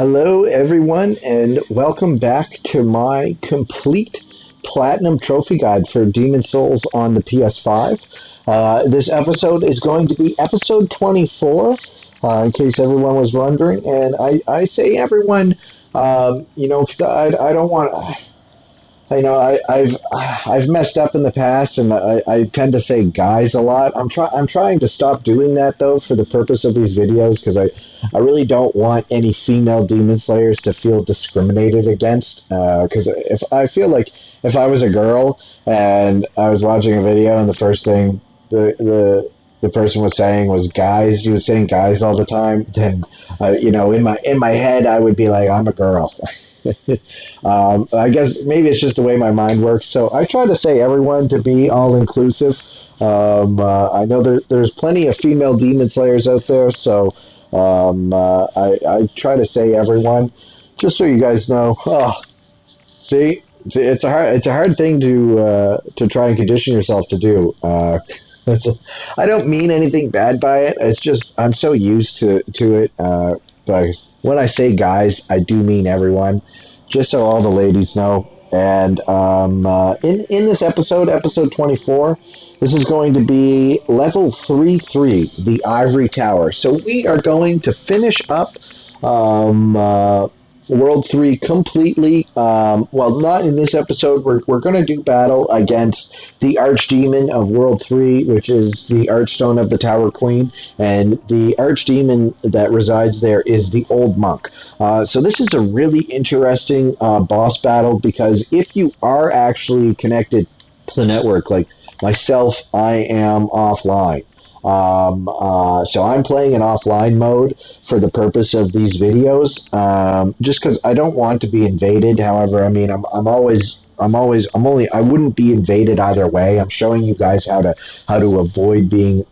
Hello, everyone, and welcome back to my complete platinum trophy guide for Demon Souls on the PS5. This episode is going to be episode 24, in case everyone was wondering. And I say everyone, because I don't want. I've messed up in the past, and I tend to say guys a lot. I'm trying to stop doing that though, for the purpose of these videos, because I really don't want any female demon slayers to feel discriminated against. Because if I feel like if I was a girl and I was watching a video and the first thing the person was saying was guys, he was saying guys all the time, then in my head I would be like, I'm a girl. I guess maybe it's just the way my mind works. So I try to say everyone to be all inclusive. I know there's plenty of female demon slayers out there, so I try to say everyone, just so you guys know. Oh, see, it's a hard thing to try and condition yourself to do. I don't mean anything bad by it. It's just I'm so used to it. But when I say guys, I do mean everyone, just so all the ladies know. And in this episode 24, this is going to be level 3, the Ivory Tower. So we are going to finish up World 3 completely. Well, not in this episode. We're going to do battle against the Archdemon of World 3, which is the Archstone of the Tower Queen, and the Archdemon that resides there is the Old Monk. So this is a really interesting boss battle, because if you are actually connected to the network, like myself, I am offline. So I'm playing in offline mode for the purpose of these videos, just because I don't want to be invaded. However, I mean, I wouldn't be invaded either way. I'm showing you guys how to avoid being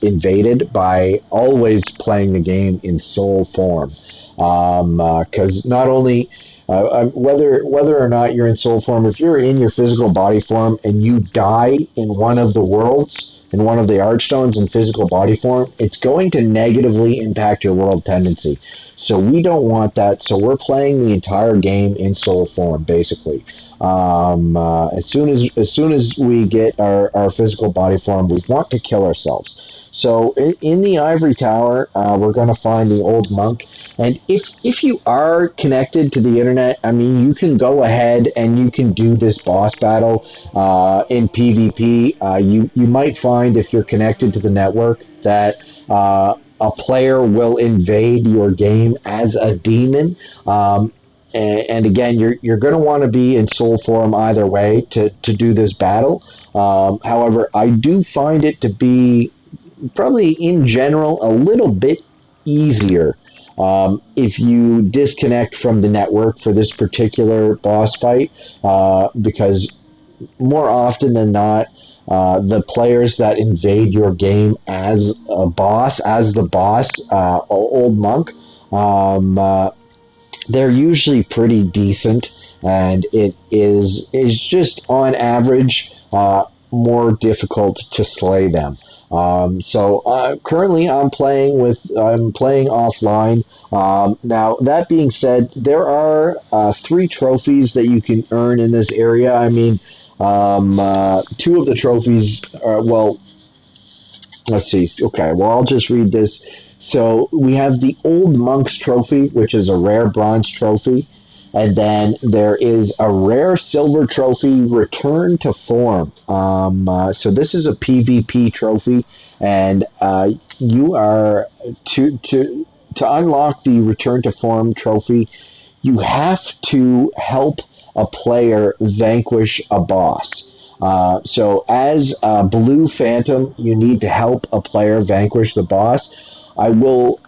invaded by always playing the game in soul form. Because not only whether or not you're in soul form, if you're in your physical body form and you die in one of the worlds, in one of the Archstones in physical body form, it's going to negatively impact your world tendency. So we don't want that. So we're playing the entire game in soul form, basically. As soon as we get our physical body form, we want to kill ourselves. So in the Ivory Tower, we're going to find the Old Monk. And if you are connected to the internet, I mean, you can go ahead and you can do this boss battle in PvP. You might find, if you're connected to the network, that a player will invade your game as a demon. And again, you're going to want to be in soul form either way to do this battle. However, I do find it to be probably in general a little bit easier if you disconnect from the network for this particular boss fight, because more often than not, the players that invade your game as the boss, Old Monk, they're usually pretty decent, and it is just on average more difficult to slay them. So currently I'm playing offline. Now that being said, there are 3 trophies that you can earn in this area. I mean, 2 of the trophies are, well, let's see. Okay, well, I'll just read this. So we have the Old Monk's Trophy, which is a rare bronze trophy. And then there is a rare silver trophy, Return to Form. So this is a PvP trophy, and you are to unlock the Return to Form trophy, you have to help a player vanquish a boss. So as a Blue Phantom, you need to help a player vanquish the boss. I will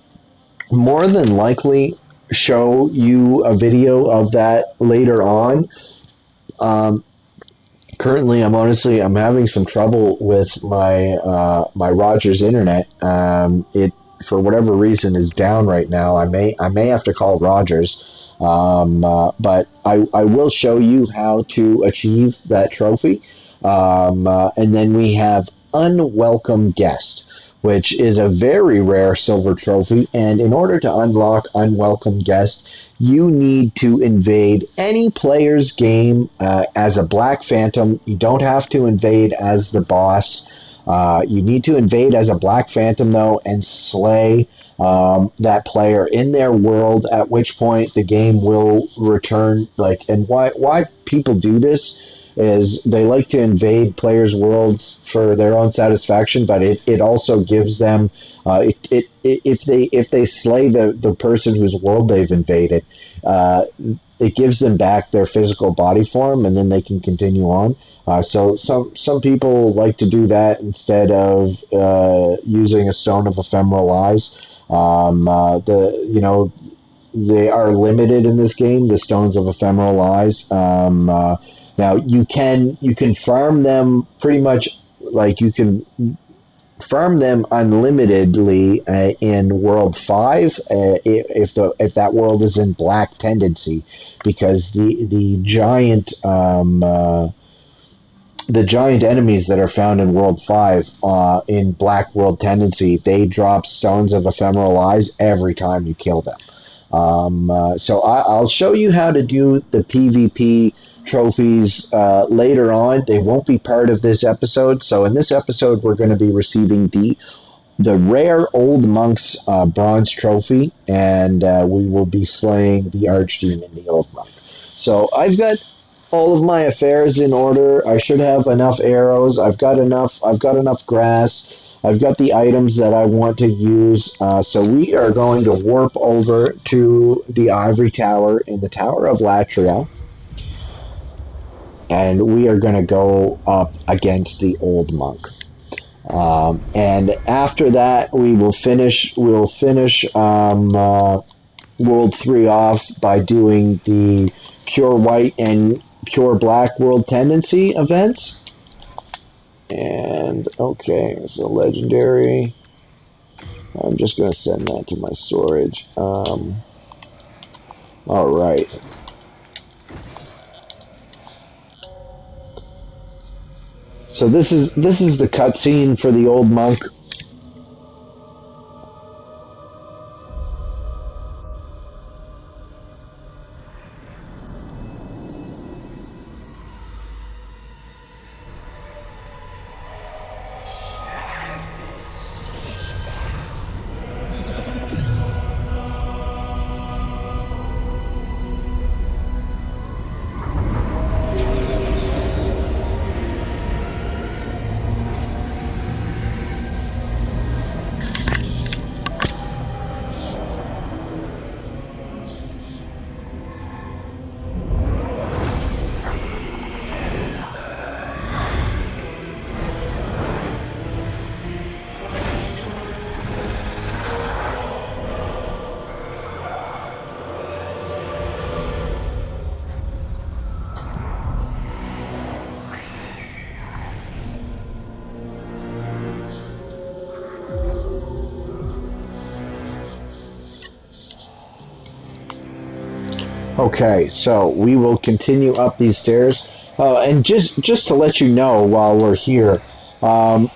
more than likely show you a video of that later on. Currently, I'm having some trouble with my Rogers internet. It, for whatever reason, is down right now. I may have to call Rogers, but I will show you how to achieve that trophy. And then we have Unwelcome Guest, which is a very rare silver trophy. And in order to unlock Unwelcome Guest, you need to invade any player's game as a Black Phantom. You don't have to invade as the boss. You need to invade as a Black Phantom, though, and slay that player in their world, at which point the game will return. And why people do this is they like to invade players' worlds for their own satisfaction, but it also gives them if they slay the person whose world they've invaded, it gives them back their physical body form, and then they can continue on. So some people like to do that instead of using a Stone of Ephemeral Eyes. They are limited in this game, the Stones of Ephemeral Eyes. Now you can farm them pretty much, like you can farm them unlimitedly in World 5 if that world is in Black Tendency, because the giant enemies that are found in World 5 in Black World Tendency, they drop Stones of Ephemeral Eyes every time you kill them. So I'll show you how to do the PvP trophies later on. They won't be part of this episode. So in this episode, we're going to be receiving the rare Old Monk's bronze trophy, and we will be slaying the Archdemon, the Old Monk. So I've got all of my affairs in order. I should have enough arrows. I've got enough grass. I've got the items that I want to use. So we are going to warp over to the Ivory Tower in the Tower of Latria, and we are going to go up against the Old Monk. And after that, we'll finish World 3 off by doing the Pure White and Pure Black World Tendency events. And okay, so legendary. I'm just going to send that to my storage. All right. So this is the cutscene for the Old Monk. Okay, so we will continue up these stairs. And just to let you know while we're here, oh,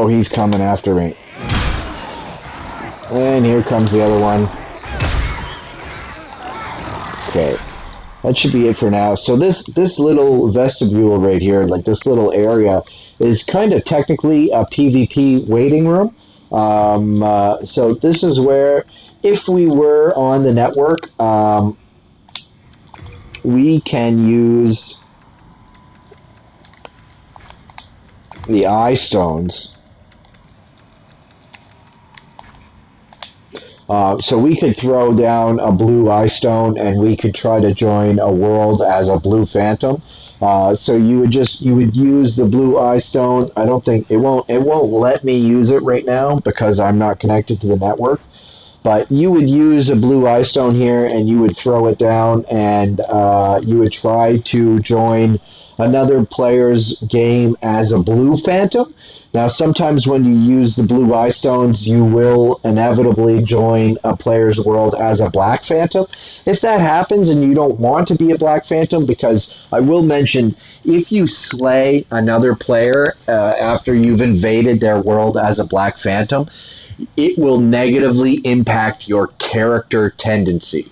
he's coming after me. And here comes the other one. Okay, that should be it for now. So this little vestibule right here, like this little area, is kind of technically a PvP waiting room. So this is where, if we were on the network, we can use the eye stones. So we could throw down a blue eye stone, and we could try to join a world as a blue phantom. So you would use the blue eye stone. I don't think it won't let me use it right now because I'm not connected to the network. But you would use a blue eye stone here, and you would throw it down, and you would try to join another player's game as a blue phantom. Now, sometimes when you use the blue eye stones, you will inevitably join a player's world as a black phantom. If that happens and you don't want to be a black phantom, because I will mention, if you slay another player after you've invaded their world as a black phantom, it will negatively impact your character tendency.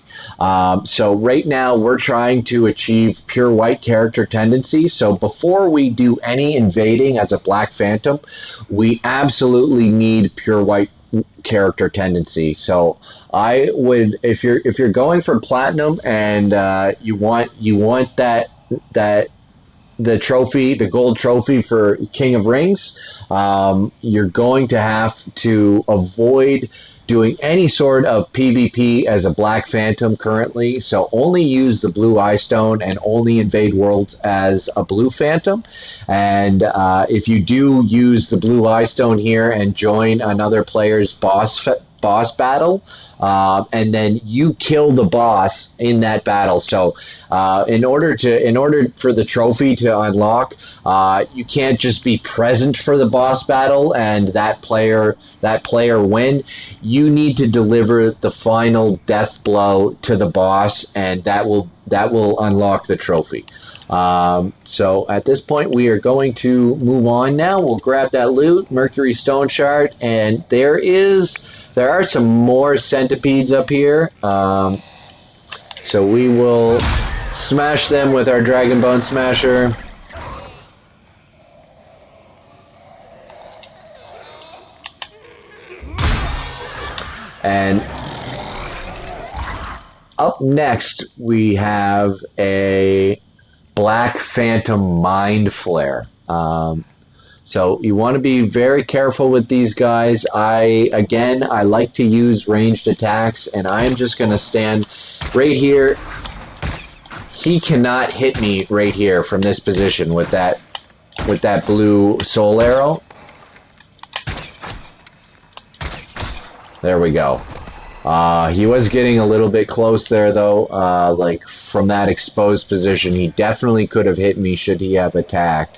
So right now we're trying to achieve pure white character tendency. So before we do any invading as a black phantom, we absolutely need pure white character tendency. So I would, if you're going for platinum and you want that the trophy, the gold trophy for King of Rings, you're going to have to avoid doing any sort of PvP as a Black Phantom currently. So only use the Blue Eye Stone and only invade worlds as a Blue Phantom. And if you do use the Blue Eye Stone here and join another player's boss battle, and then you kill the boss in that battle. So in order for the trophy to unlock, you can't just be present for the boss battle and that player win. You need to deliver the final death blow to the boss, and that will unlock the trophy. So at this point, we are going to move on now. We'll grab that loot, Mercury Stone Shard, and there are some more centipedes up here. So we will smash them with our Dragon Bone Smasher. And up next, we have a Black Phantom Mind Flare. So you want to be very careful with these guys. I like to use ranged attacks, and I'm just going to stand right here. He cannot hit me right here from this position with that blue soul arrow. There we go. He was getting a little bit close there, though. Like from that exposed position, he definitely could have hit me should he have attacked.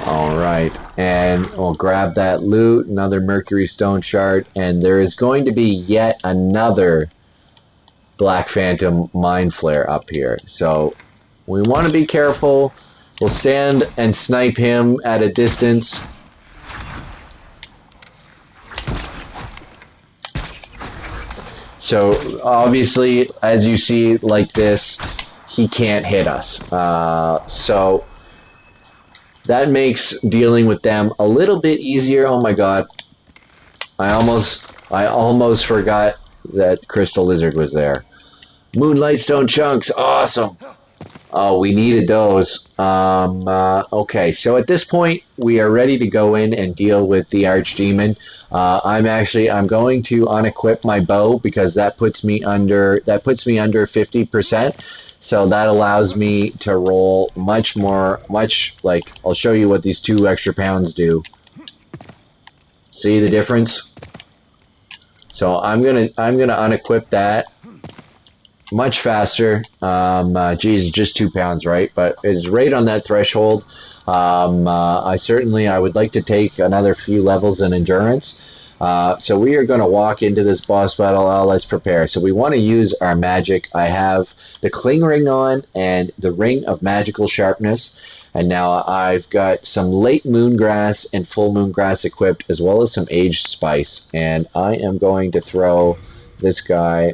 Alright, and we'll grab that loot, another Mercury Stone Shard, and there is going to be yet another Black Phantom Mind Flare up here. So we want to be careful. We'll stand and snipe him at a distance. So obviously, as you see like this, he can't hit us. So that makes dealing with them a little bit easier. Oh my god. I almost forgot that Crystal Lizard was there. Moonlight Stone Chunks, awesome. Oh, we needed those. Okay, so at this point, we are ready to go in and deal with the Archdemon. I'm going to unequip my bow because that puts me under 50%. So that allows me to roll much like, I'll show you what these 2 extra pounds do. See the difference? So I'm gonna unequip that much faster. Geez, just 2 pounds, right? But it's right on that threshold. I would like to take another few levels in endurance. So we are going to walk into this boss battle. Let's prepare. So we want to use our magic. I have the Cling Ring on and the Ring of Magical Sharpness. And now I've got some Late Moon Grass and Full Moon Grass equipped, as well as some Aged Spice. And I am going to throw this guy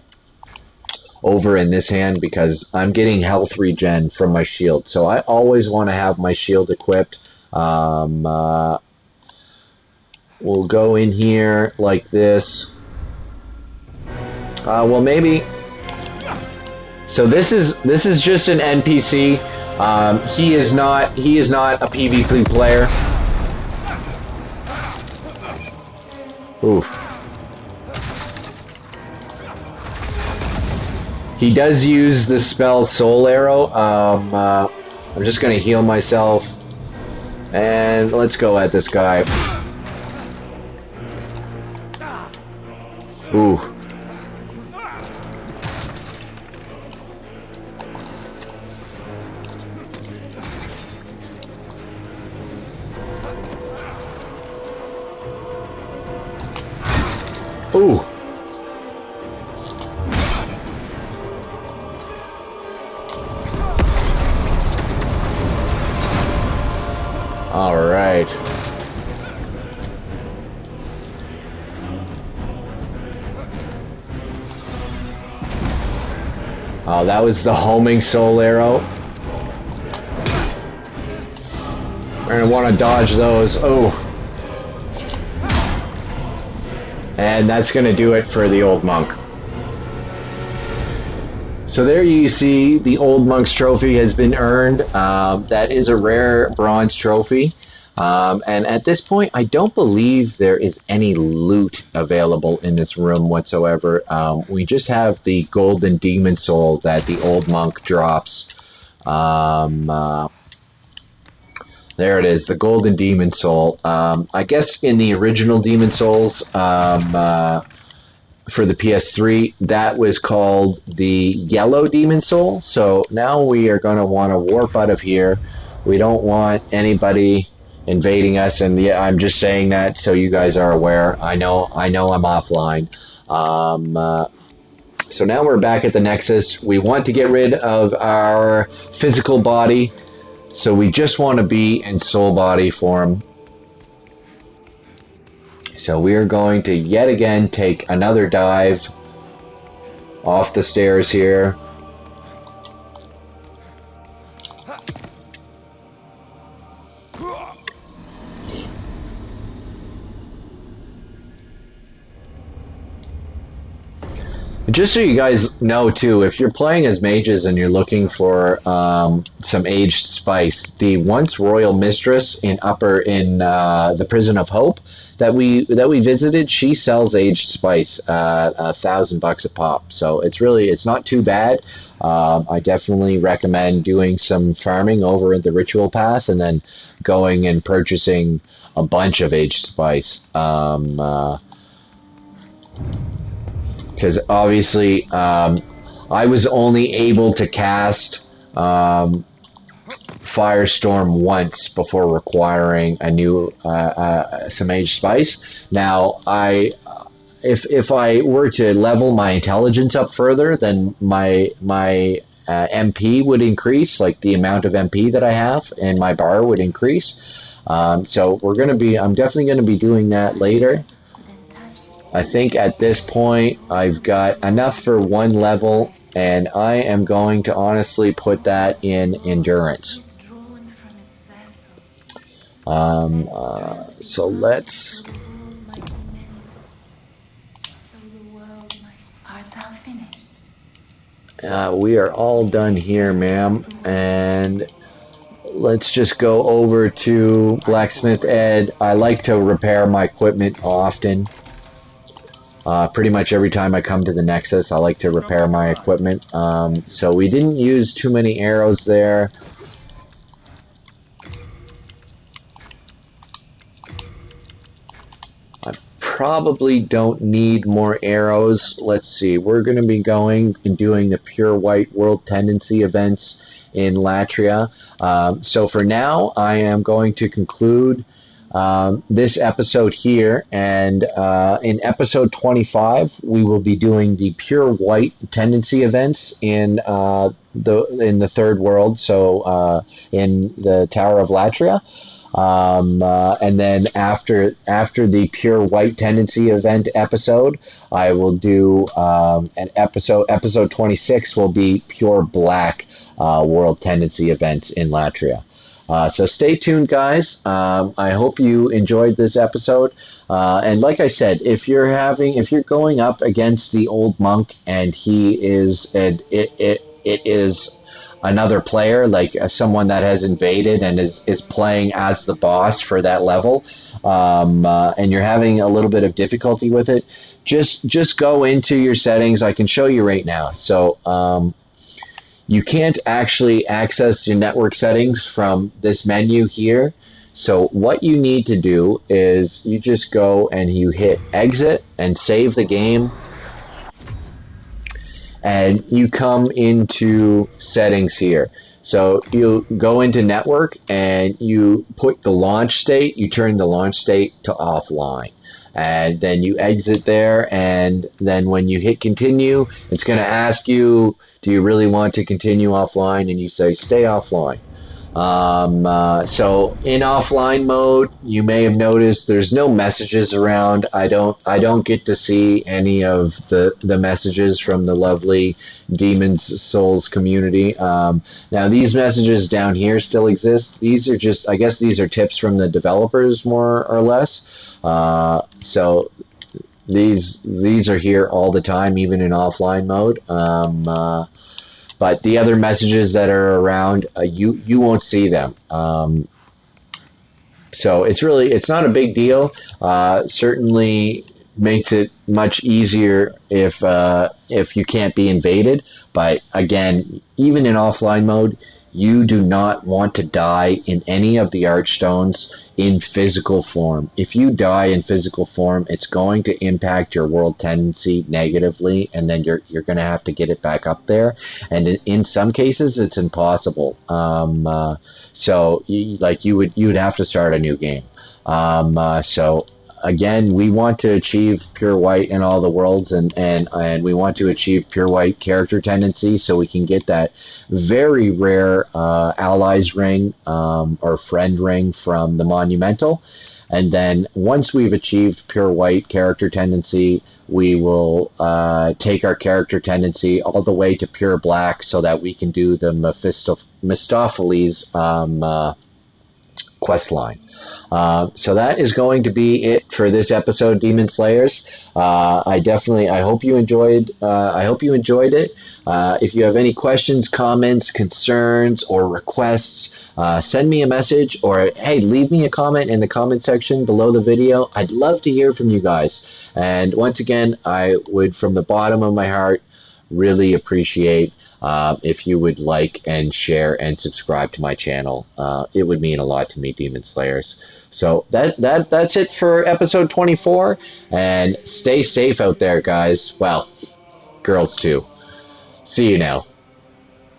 over in this hand because I'm getting health regen from my shield. So I always want to have my shield equipped. We'll go in here like this. Well, maybe. So this is just an NPC. He is not a PvP player. Oof. He does use the spell Soul Arrow. I'm just gonna heal myself, and let's go at this guy. Ooh. Ooh. All right. Oh, that was the homing soul arrow. We're gonna want to dodge those. Oh. And that's gonna do it for the old monk. So there you see the old monk's trophy has been earned. That is a rare bronze trophy. And at this point, I don't believe there is any loot available in this room whatsoever. We just have the golden demon soul that the old monk drops. There it is, the golden demon soul. I guess in the original Demon Souls for the PS3, that was called the yellow demon soul. So now we are going to want to warp out of here. We don't want anybody invading us, and yeah, I'm just saying that so you guys are aware. I know I'm offline. So now we're back at the Nexus. We want to get rid of our physical body, so we just want to be in soul body form. So we are going to yet again take another dive off the stairs here. Just so you guys know too, if you're playing as mages and you're looking for some aged spice, the once royal mistress in the Prison of Hope that we visited, she sells aged spice, $1,000 a pop. So it's not too bad. I definitely recommend doing some farming over at the ritual path and then going and purchasing a bunch of aged spice. Because obviously I was only able to cast Firestorm once before requiring a new some aged spice. Now, if I were to level my intelligence up further, then my MP would increase, like the amount of MP that I have, and my bar would increase. So I'm definitely gonna be doing that later. I think at this point I've got enough for one level, and I am going to honestly put that in endurance. So let's. We are all done here, ma'am, and let's just go over to Blacksmith Ed. I like to repair my equipment often. Pretty much every time I come to the Nexus, I like to repair my equipment. So we didn't use too many arrows there. I probably don't need more arrows. Let's see, we're going to be going and doing the Pure White World Tendency events in Latria. So for now, I am going to conclude this episode here, and in episode 25 we will be doing the Pure White Tendency events in the third world, so in the Tower of Latria, and then after the Pure White Tendency event episode, I will do an episode 26 will be Pure Black World Tendency events in Latria. So stay tuned, guys. I hope you enjoyed this episode. And like I said, if you're going up against the old monk and he is it is another player, like someone that has invaded and is playing as the boss for that level, and you're having a little bit of difficulty with it, just go into your settings. I can show you right now. So you can't actually access your network settings from this menu here. So what you need to do is you just go and you hit exit and save the game. And you come into settings here. So you go into network and you put the launch state, you turn the launch state to offline. and then you exit there, and then when you hit continue, it's going to ask you, do you really want to continue offline? And you say stay offline. So in offline mode, you may have noticed there's no messages around. I don't get to see any of the messages from the lovely Demon's Souls community. Now these messages down here still exist. These are just, I guess these are tips from the developers more or less. So these are here all the time, even in offline mode. But the other messages that are around, you won't see them. So it's not a big deal. Certainly makes it much easier if you can't be invaded. But again, even in offline mode, you do not want to die in any of the Archstones in physical form. If you die in physical form, it's going to impact your world tendency negatively, and then you're going to have to get it back up there. And in some cases, it's impossible. So you would have to start a new game. So again, we want to achieve pure white in all the worlds, and we want to achieve pure white character tendency, so we can get that very rare allies ring or friend ring from the monumental. And then once we've achieved pure white character tendency, we will take our character tendency all the way to pure black, so that we can do the Mephistopheles quest line. So that is going to be it for this episode, Demon Slayers. I hope you enjoyed. I hope you enjoyed it. If you have any questions, comments, concerns, or requests, send me a message, or hey, leave me a comment in the comment section below the video. I'd love to hear from you guys. And once again, I would, from the bottom of my heart, really appreciate if you would like and share and subscribe to my channel. It would mean a lot to me, Demon Slayers. So that's it for episode 24, and stay safe out there, guys. Well, girls too. See you now.